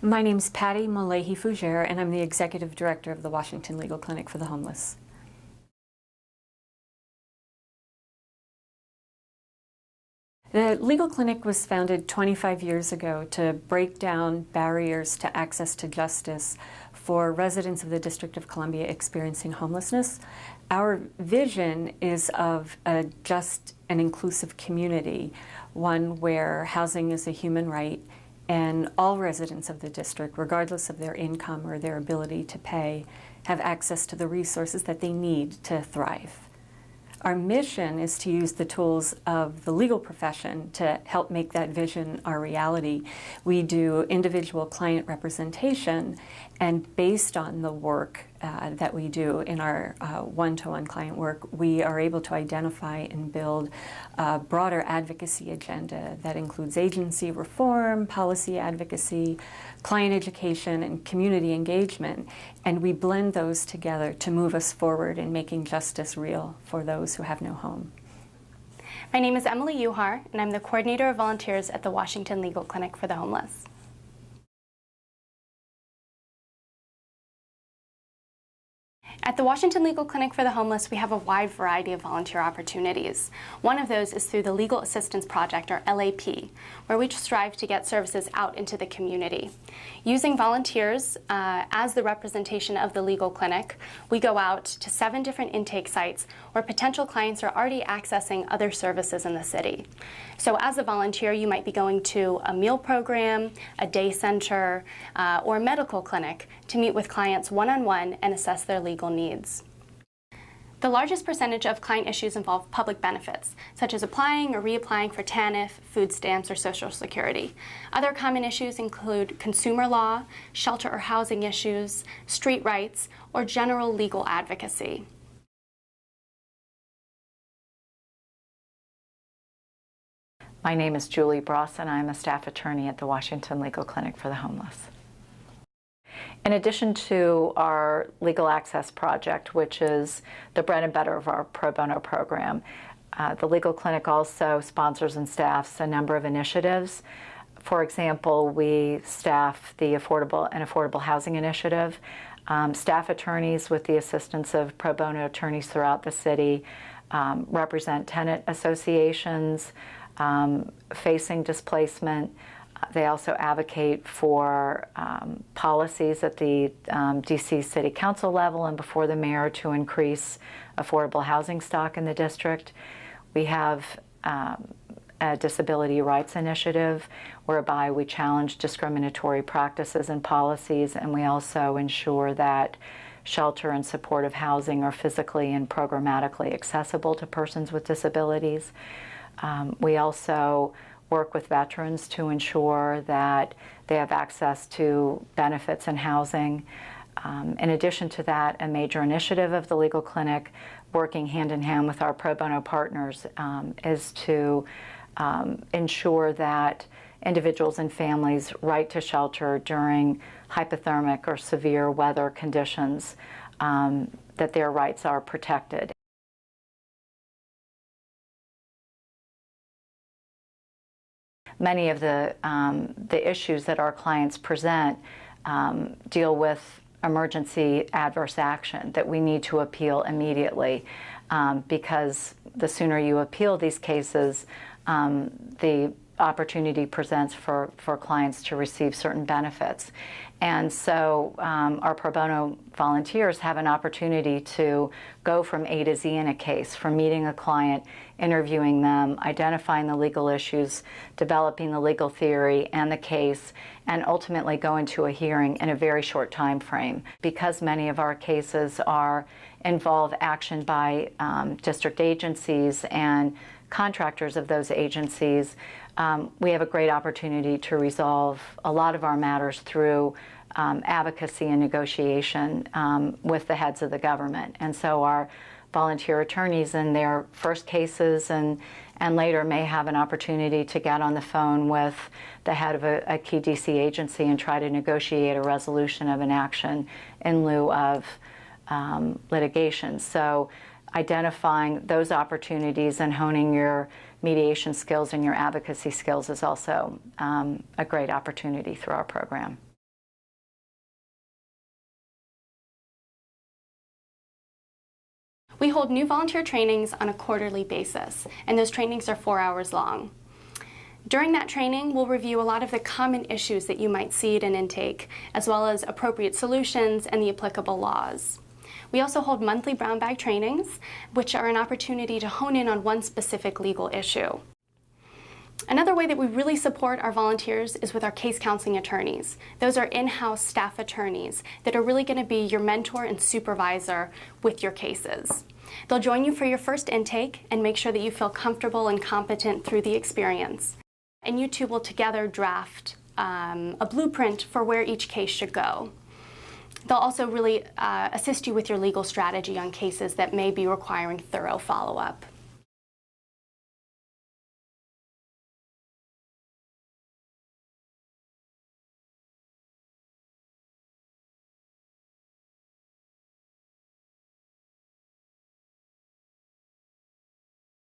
My name's Patty Mullehy-Fougere, and I'm the Executive Director of the Washington Legal Clinic for the Homeless. The Legal Clinic was founded 25 years ago to break down barriers to access to justice for residents of the District of Columbia experiencing homelessness. Our vision is of a just and inclusive community, one where housing is a human right and all residents of the district, regardless of their income or their ability to pay, have access to the resources that they need to thrive. Our mission is to use the tools of the legal profession to help make that vision our reality. We do individual client representation, and based on the work that we do in our one-to-one client work, we are able to identify and build a broader advocacy agenda that includes agency reform, policy advocacy, client education, and community engagement. And we blend those together to move us forward in making justice real for those who have no home. My name is Emily Uhar, and I'm the Coordinator of Volunteers at the Washington Legal Clinic for the Homeless. At the Washington Legal Clinic for the Homeless, we have a wide variety of volunteer opportunities. One of those is through the Legal Assistance Project, or LAP, where we strive to get services out into the community. Using volunteers as the representation of the legal clinic, we go out to 7 different intake sites where potential clients are already accessing other services in the city. So as a volunteer, you might be going to a meal program, a day center, or a medical clinic to meet with clients one-on-one and assess their legal needs. The largest percentage of client issues involve public benefits, such as applying or reapplying for TANF, food stamps, or Social Security. Other common issues include consumer law, shelter or housing issues, street rights, or general legal advocacy. My name is Julie Bross, and I'm a staff attorney at the Washington Legal Clinic for the Homeless. In addition to our Legal Access Project, which is the bread and butter of our pro bono program, the Legal Clinic also sponsors and staffs a number of initiatives. For example, we staff the Affordable Housing Initiative, staff attorneys with the assistance of pro bono attorneys throughout the city, represent tenant associations facing displacement. They also advocate for policies at the DC City Council level and before the mayor to increase affordable housing stock in the district. We have a disability rights initiative whereby we challenge discriminatory practices and policies, and we also ensure that shelter and supportive housing are physically and programmatically accessible to persons with disabilities. We also work with veterans to ensure that they have access to benefits and housing. In addition to that, a major initiative of the Legal Clinic, working hand in hand with our pro bono partners, is to ensure that individuals and families' right to shelter during hypothermic or severe weather conditions, that their rights are protected. Many of the issues that our clients present deal with emergency adverse action that we need to appeal immediately, because the sooner you appeal these cases, the opportunity presents for clients to receive certain benefits. And so our pro bono volunteers have an opportunity to go from A to Z in a case, from meeting a client, interviewing them, identifying the legal issues, developing the legal theory and the case, and ultimately go into a hearing in a very short time frame. Because many of our cases involve action by district agencies and contractors of those agencies, we have a great opportunity to resolve a lot of our matters through advocacy and negotiation with the heads of the government. And so our volunteer attorneys in their first cases and later may have an opportunity to get on the phone with the head of a key DC agency and try to negotiate a resolution of an action in lieu of litigation. So identifying those opportunities and honing your mediation skills and your advocacy skills is also a great opportunity through our program. We hold new volunteer trainings on a quarterly basis, and those trainings are 4 hours long. During that training, we'll review a lot of the common issues that you might see at an intake, as well as appropriate solutions and the applicable laws. We also hold monthly brown bag trainings, which are an opportunity to hone in on one specific legal issue. Another way that we really support our volunteers is with our case counseling attorneys. Those are in-house staff attorneys that are really going to be your mentor and supervisor with your cases. They'll join you for your first intake and make sure that you feel comfortable and competent through the experience. And you two will together draft a blueprint for where each case should go. They'll also really assist you with your legal strategy on cases that may be requiring thorough follow-up.